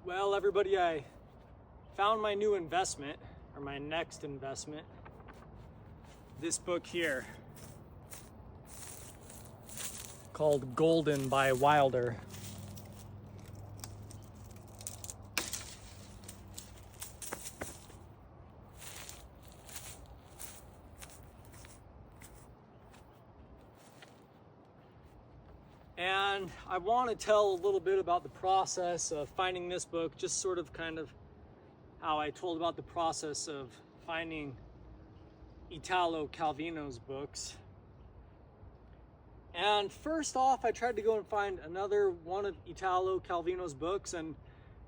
Well, everybody, I found my new investment, or my next investment. This book here, called Golden by Wilder. And I want to tell a little bit about the process of finding this book, just sort of kind of how I told about the process of finding Italo Calvino's books. And first off, I tried to go and find another one of Italo Calvino's books, and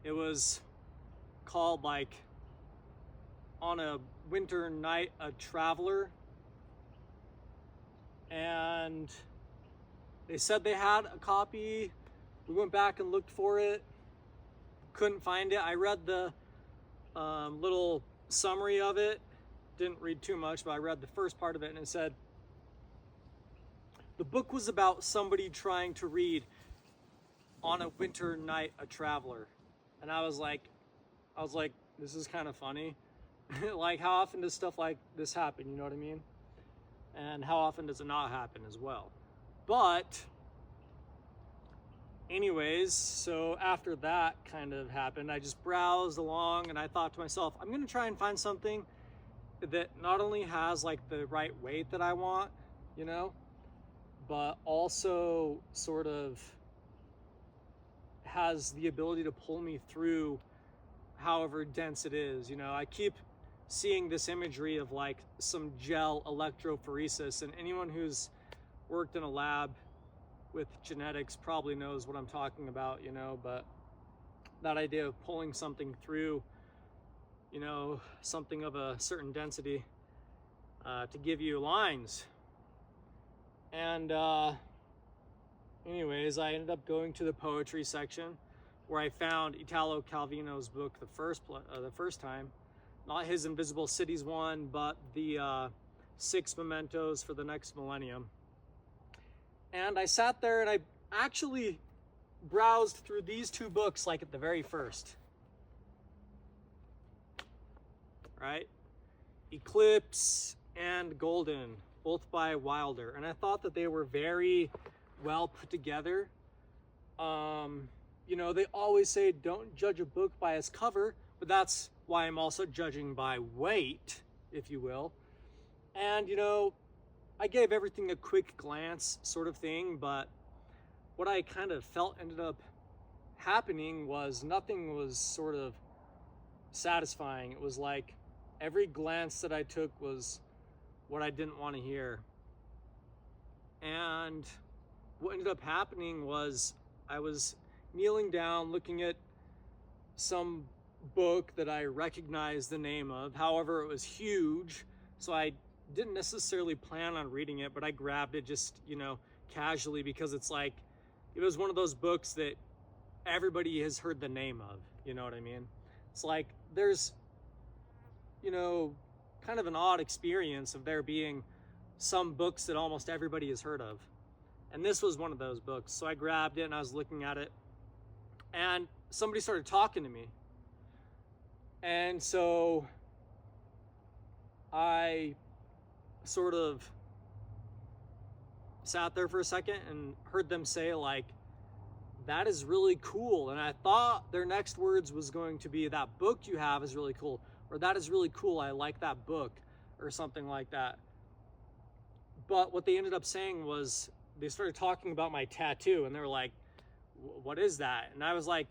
it was called like On a Winter Night, a Traveler. And they said they had a copy. We went back and looked for it. Couldn't find it. I read the little summary of it. Didn't read too much, but I read the first part of it, and it said, the book was about somebody trying to read On a Winter Night, a Traveler. And I was like, this is kind of funny. Like, how often does stuff like this happen? You know what I mean? And how often does it not happen as well? But anyways, so after that kind of happened, I just browsed along and I thought to myself, I'm going to try and find something that not only has like the right weight that I want, you know, but also sort of has the ability to pull me through however dense it is. You know, I keep seeing this imagery of like some gel electrophoresis, and anyone who's worked in a lab with genetics probably knows what I'm talking about, you know, but that idea of pulling something through, you know, something of a certain density to give you lines. And anyways, I ended up going to the poetry section where I found Italo Calvino's book the first time, not his Invisible Cities one, but the 6 Mementos for the Next Millennium. And I sat there and I actually browsed through these two books like at the very first. Right? Eclipse and Golden, both by Wilder. And I thought that they were very well put together. You know, they always say don't judge a book by its cover, but that's why I'm also judging by weight, if you will. And, you know, I gave everything a quick glance sort of thing, but what I kind of felt ended up happening was nothing was sort of satisfying. It was like every glance that I took was what I didn't want to hear. And what ended up happening was I was kneeling down looking at some book that I recognized the name of. However, it was huge, so I didn't necessarily plan on reading it, but I grabbed it just, you know, casually because it's like, it was one of those books that everybody has heard the name of, you know what I mean? It's like, there's, you know, kind of an odd experience of there being some books that almost everybody has heard of. And this was one of those books. So I grabbed it and I was looking at it, and somebody started talking to me. And so I sort of sat there for a second and heard them say like, that is really cool. And I thought their next words was going to be, that book you have is really cool, or that is really cool, I like that book, or something like that. But what they ended up saying was, they started talking about my tattoo, and they were like, what is that? And I was like,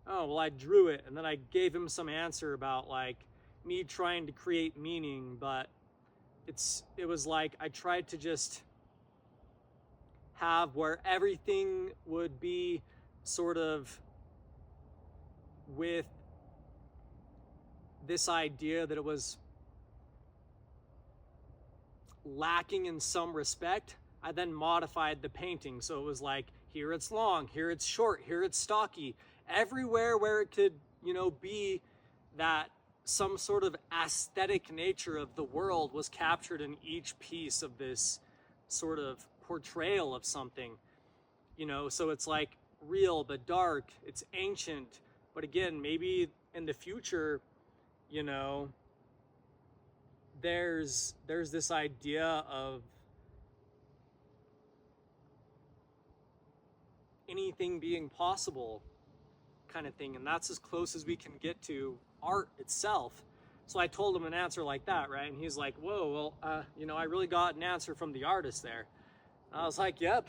oh, well, I drew it. And then I gave him some answer about like me trying to create meaning, but it was like I tried to just have where everything would be sort of with this idea that it was lacking in some respect. I then modified the painting, so it was like, here it's long, here it's short, here it's stocky. Everywhere where it could, you know, be that some sort of aesthetic nature of the world was captured in each piece of this sort of portrayal of something, you know. So it's like real but dark, it's ancient But again, maybe in the future, you know, there's this idea of anything being possible kind of thing, and that's as close as we can get to art itself. So I told him an answer like that, right? And he's like, whoa, well, you know, I really got an answer from the artist there. And I was like, yep,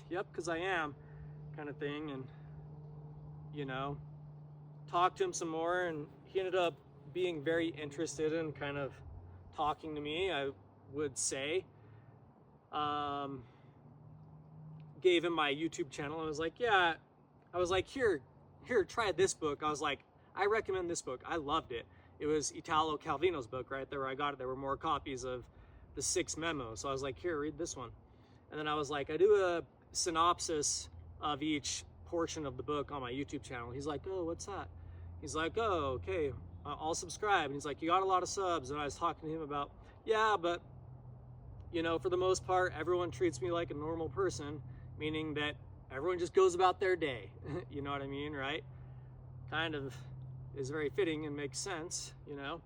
because I am, kind of thing. And, you know, talked to him some more, and he ended up being very interested in kind of talking to me, I would say. Gave him my YouTube channel. I was like, yeah, I was like, here, try this book. I was like, I recommend this book. I loved it. It was Italo Calvino's book, right? There where I got it, there were more copies of the 6 Memos. So I was like, here, read this one. And then I was like, I do a synopsis of each portion of the book on my YouTube channel. He's like, oh, what's that? He's like, oh, okay, I'll subscribe. And he's like, you got a lot of subs. And I was talking to him about, yeah, but, you know, for the most part, everyone treats me like a normal person, meaning that everyone just goes about their day. You know what I mean, right? Kind of is very fitting and makes sense, you know?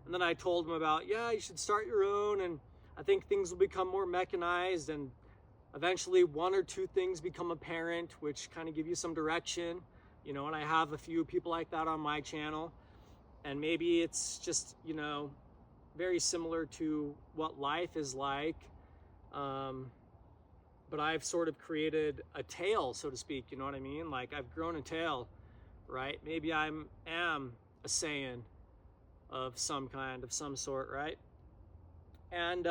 And then I told him about, yeah, you should start your own, and I think things will become more mechanized, and eventually 1 or 2 things become apparent, which kind of give you some direction, you know, and I have a few people like that on my channel. And maybe it's just, you know, very similar to what life is like. But I've sort of created a tail, so to speak, you know what I mean? Like, I've grown a tail, right? Maybe I am a Saiyan of some kind, of some sort, right? And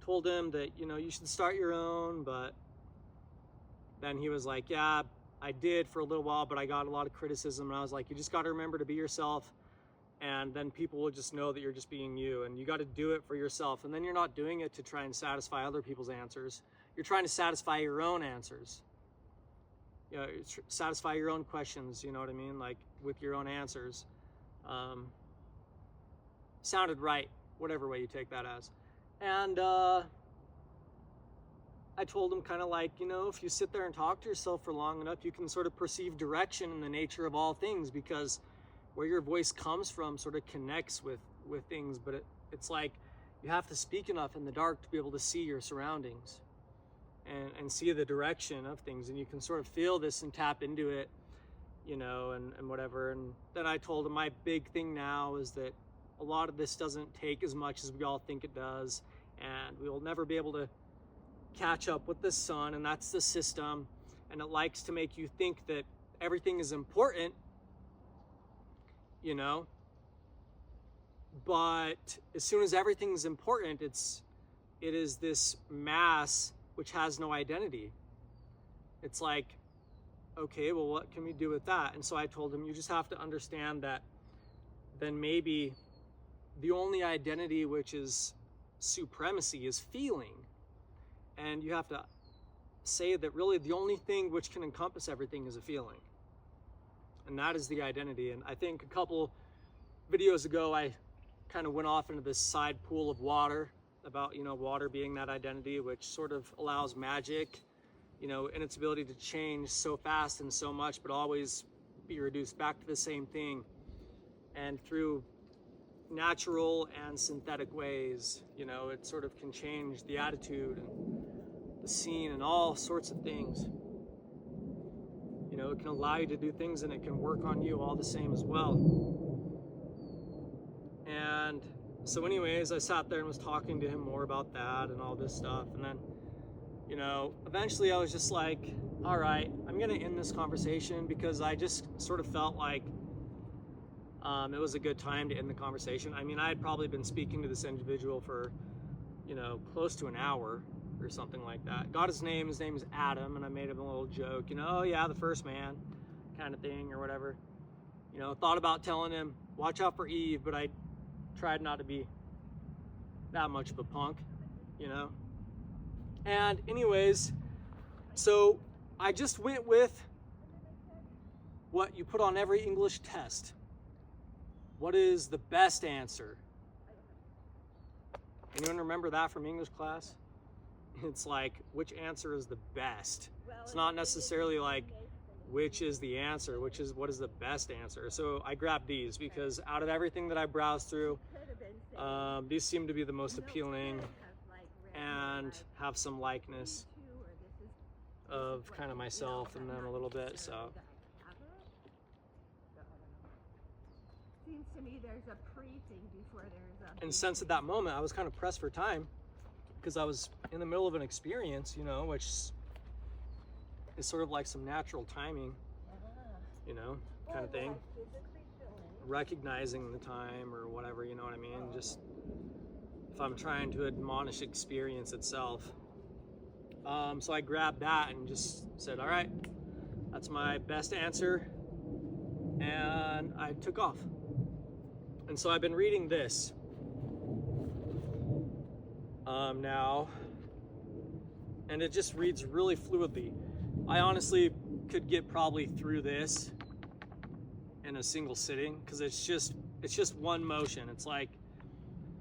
told him that, you know, you should start your own, but then he was like, yeah, I did for a little while, but I got a lot of criticism. And I was like, you just got to remember to be yourself, and then people will just know that you're just being you, and you got to do it for yourself. And then you're not doing it to try and satisfy other people's answers. You're trying to satisfy your own answers. You know, satisfy your own questions, you know what I mean? Like, with your own answers. Sounded right, whatever way you take that as. And I told him kind of like, you know, if you sit there and talk to yourself for long enough, you can sort of perceive direction in the nature of all things, because where your voice comes from sort of connects with things. But it's like you have to speak enough in the dark to be able to see your surroundings and see the direction of things, and you can sort of feel this and tap into it, you know, and whatever. And then I told him my big thing now is that a lot of this doesn't take as much as we all think it does, and we will never be able to catch up with the sun, and that's the system, and it likes to make you think that everything is important, you know, but as soon as everything's important, it is this mass which has no identity. It's like, okay, well, what can we do with that? And so I told him, you just have to understand that then maybe the only identity which is supremacy is feeling. And you have to say that really the only thing which can encompass everything is a feeling. And that is the identity. And I think a couple videos ago, I kind of went off into this side pool of water about, you know, water being that identity, which sort of allows magic, you know, in its ability to change so fast and so much, but always be reduced back to the same thing. And through natural and synthetic ways, you know, it sort of can change the attitude and the scene and all sorts of things. You know, it can allow you to do things, and it can work on you all the same as well. And so anyways, I sat there and was talking to him more about that and all this stuff. And then, you know, eventually I was just like, all right, I'm going to end this conversation, because I just sort of felt like it was a good time to end the conversation. I mean, I had probably been speaking to this individual for, you know, close to an hour or something like that. Got his name is Adam, and I made him a little joke, you know, oh yeah, the first man kind of thing or whatever. You know, thought about telling him, watch out for Eve, but I tried not to be that much of a punk, you know. And anyways, so I just went with what you put on every English test. What is the best answer? Anyone remember that from English class? It's like, which answer is the best? It's not necessarily like which is the answer, what is the best answer. So I grabbed these because out of everything that I browsed through, these seem to be the most appealing and have some likeness of kind of myself and them a little bit. So seems to me there's a pre-thing before there's a... And since at that moment I was kind of pressed for time because I was in the middle of an experience, you know, which is sort of like some natural timing, you know, kind of thing. Recognizing the time or whatever, you know what I mean? Just if I'm trying to admonish experience itself. So I grabbed that and just said, all right, that's my best answer. And I took off. And so I've been reading this now, and it just reads really fluidly. I honestly could get probably through this in a single sitting because it's just one motion. It's like,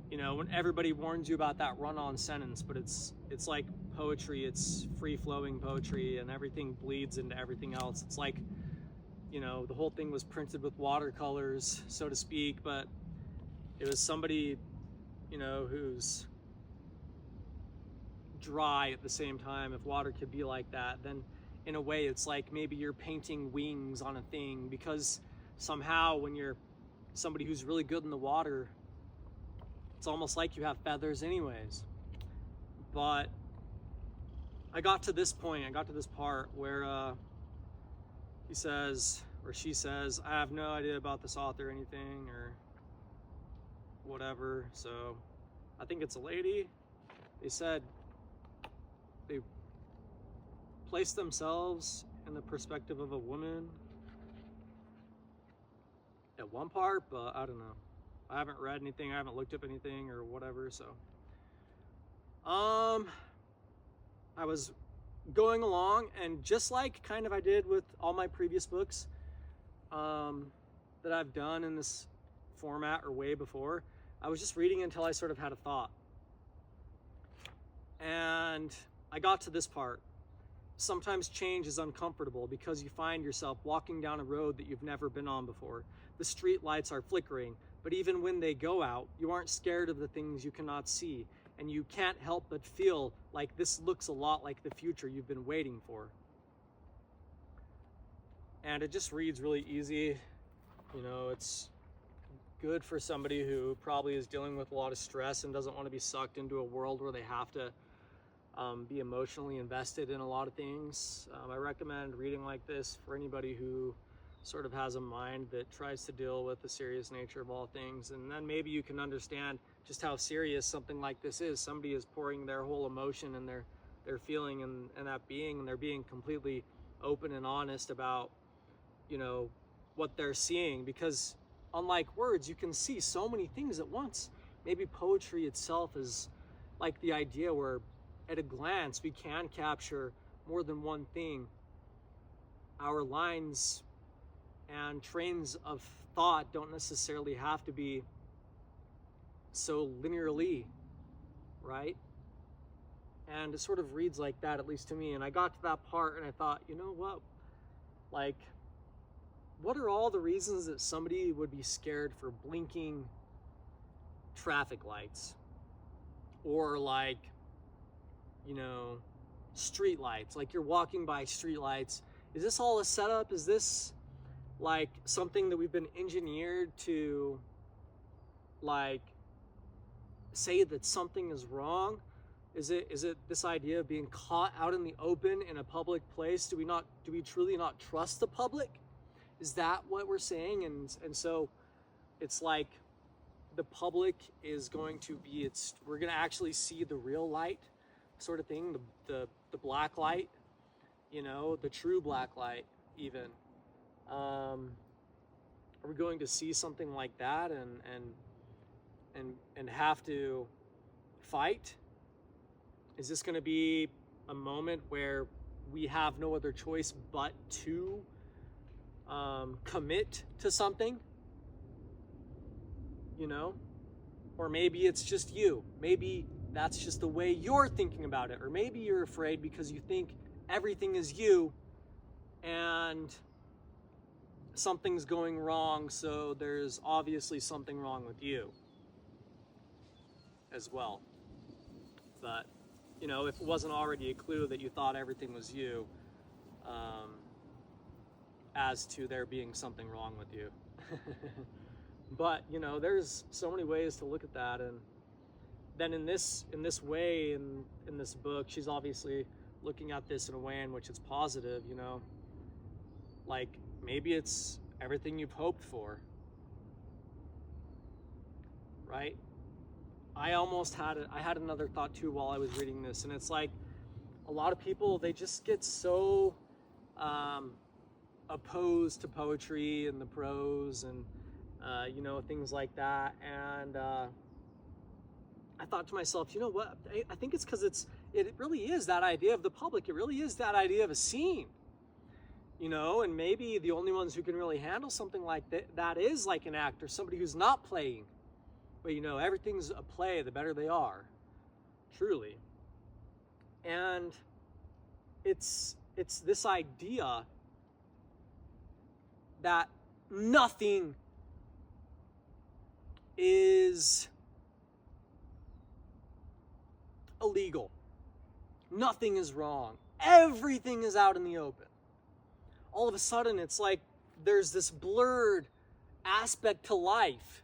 you know, when everybody warns you about that run-on sentence, but it's like poetry. It's free-flowing poetry, and everything bleeds into everything else. It's like, you know, the whole thing was printed with watercolors, so to speak, but it was somebody, you know, who's dry at the same time. If water could be like that, then in a way it's like maybe you're painting wings on a thing, because somehow when you're somebody who's really good in the water, it's almost like you have feathers anyways. But I got to this point, I got to this part where he says, or she says, I have no idea about this author or anything or whatever. So I think it's a lady. They said they placed themselves in the perspective of a woman at one part, but I don't know. I haven't read anything, I haven't looked up anything or whatever, so. I was going along, and just like kind of I did with all my previous books that I've done in this format or way before, I was just reading until I sort of had a thought. And I got to this part. Sometimes change is uncomfortable because you find yourself walking down a road that you've never been on before. The street lights are flickering, but even when they go out, you aren't scared of the things you cannot see, and you can't help but feel like this looks a lot like the future you've been waiting for. And it just reads really easy. You know, it's good for somebody who probably is dealing with a lot of stress and doesn't want to be sucked into a world where they have to be emotionally invested in a lot of things. I recommend reading like this for anybody who sort of has a mind that tries to deal with the serious nature of all things. And then maybe you can understand just how serious something like this is. Somebody is pouring their whole emotion and their feeling and that being, and they're being completely open and honest about, you know, what they're seeing. Because unlike words, you can see so many things at once. Maybe poetry itself is like the idea where at a glance we can capture more than one thing. Our lines and trains of thought don't necessarily have to be so linearly, right? And it sort of reads like that, at least to me. And I got to that part and I thought, you know what? Like, what are all the reasons that somebody would be scared for blinking traffic lights? Or like, you know, street lights. Like you're walking by street lights. Is this all a setup? Is this like something that we've been engineered to like say that something is wrong? Is it this idea of being caught out in the open in a public place? Do we truly not trust the public? Is that what we're saying? And so it's like the public is going to be, we're going to actually see the real light sort of thing, the black light, you know, the true black light even. Are we going to see something like that and have to fight? Is this going to be a moment where we have no other choice but to commit to something? You know? Or maybe it's just you. Maybe that's just the way you're thinking about it. Or maybe you're afraid because you think everything is you and something's going wrong, so there's obviously something wrong with you as well. But, you know, if it wasn't already a clue that you thought everything was you, as to there being something wrong with you. But, you know, there's so many ways to look at that. And then in this way, in this book, she's obviously looking at this in a way in which it's positive, you know, like maybe it's everything you've hoped for, right? I had another thought too while I was reading this, and it's like a lot of people, they just get so opposed to poetry and the prose and you know, things like that. And I thought to myself, you know what, I think it's because it really is that idea of the public. It really is that idea of a scene, you know, and maybe the only ones who can really handle something like that is like an actor, somebody who's not playing. But, you know, everything's a play, the better they are, truly. And it's this idea that nothing is illegal. Nothing is wrong. Everything is out in the open. All of a sudden, it's like there's this blurred aspect to life,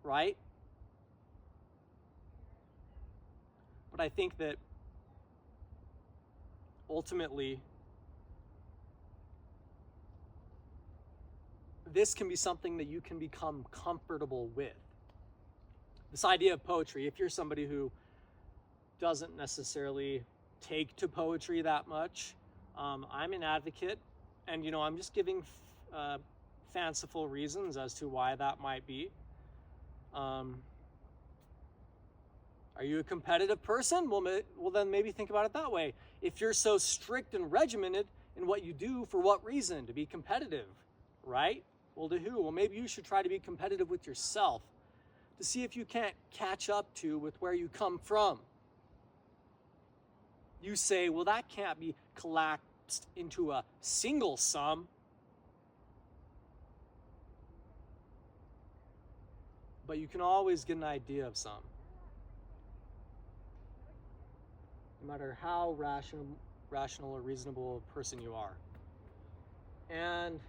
right? But I think that ultimately, this can be something that you can become comfortable with. This idea of poetry, if you're somebody who doesn't necessarily take to poetry that much, I'm an advocate, and, you know, I'm just giving fanciful reasons as to why that might be. Are you a competitive person? Well, then maybe think about it that way. If you're so strict and regimented in what you do, for what reason? To be competitive, right? Well, to who? Well, maybe you should try to be competitive with yourself to see if you can't catch up to with where you come from. You say, well, that can't be collapsed into a single sum. But you can always get an idea of some. No matter how rational or reasonable a person you are. And,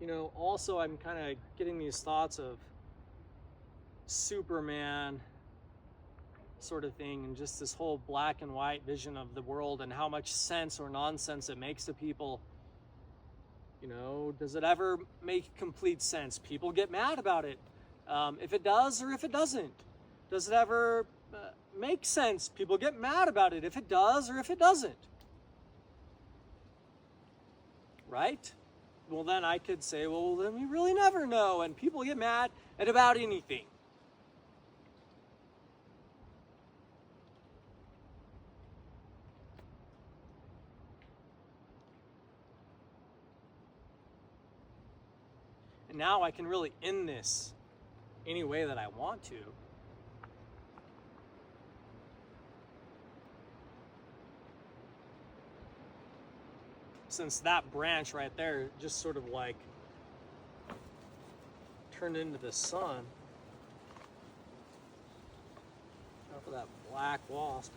you know, also I'm kind of getting these thoughts of Superman sort of thing, and just this whole black and white vision of the world and how much sense or nonsense it makes to people. You know, does it ever make complete sense? People get mad about it. If it does or if it doesn't. Does it ever make sense? People get mad about it if it does or if it doesn't. Right? Well, then I could say, well, then we really never know, and people get mad at about anything. And now I can really end this any way that I want to. Since that branch right there just sort of like turned into the sun. Out for that black wasp.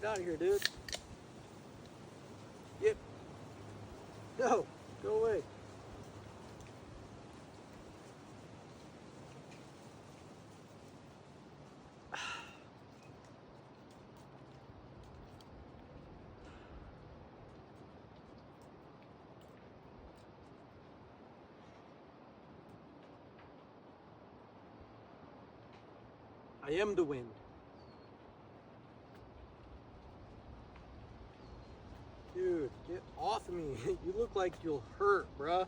Get out of here, dude. Yep. No, go away. I am the wind. Dude, get off of me. You look like you'll hurt, bruh.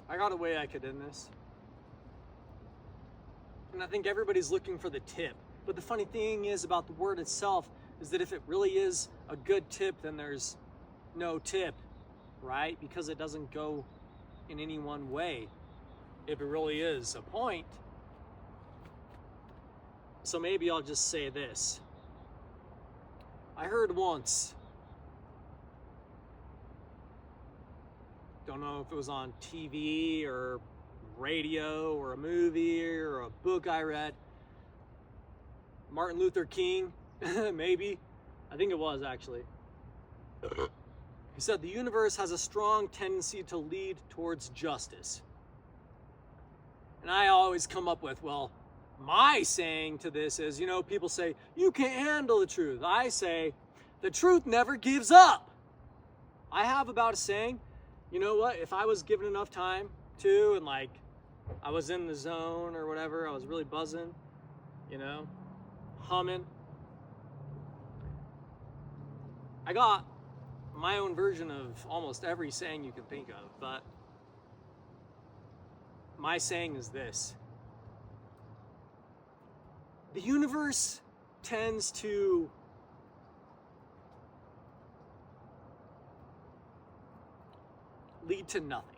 I got a way I could end this. And I think everybody's looking for the tip. But the funny thing is about the word itself is that if it really is a good tip, then there's no tip, right? Because it doesn't go in any one way if it really is a point. So maybe I'll just say this. I heard once, don't know if it was on TV or radio or a movie or a book I read, Martin Luther King, maybe, I think it was actually. He said, the universe has a strong tendency to lead towards justice. And I always come up with, well, my saying to this is, you know, people say, you can't handle the truth. I say, the truth never gives up. I have about a saying, you know what, if I was given enough time to, and like, I was in the zone or whatever, I was really buzzing, you know, humming. I got my own version of almost every saying you can think of, but my saying is this. The universe tends to lead to nothing.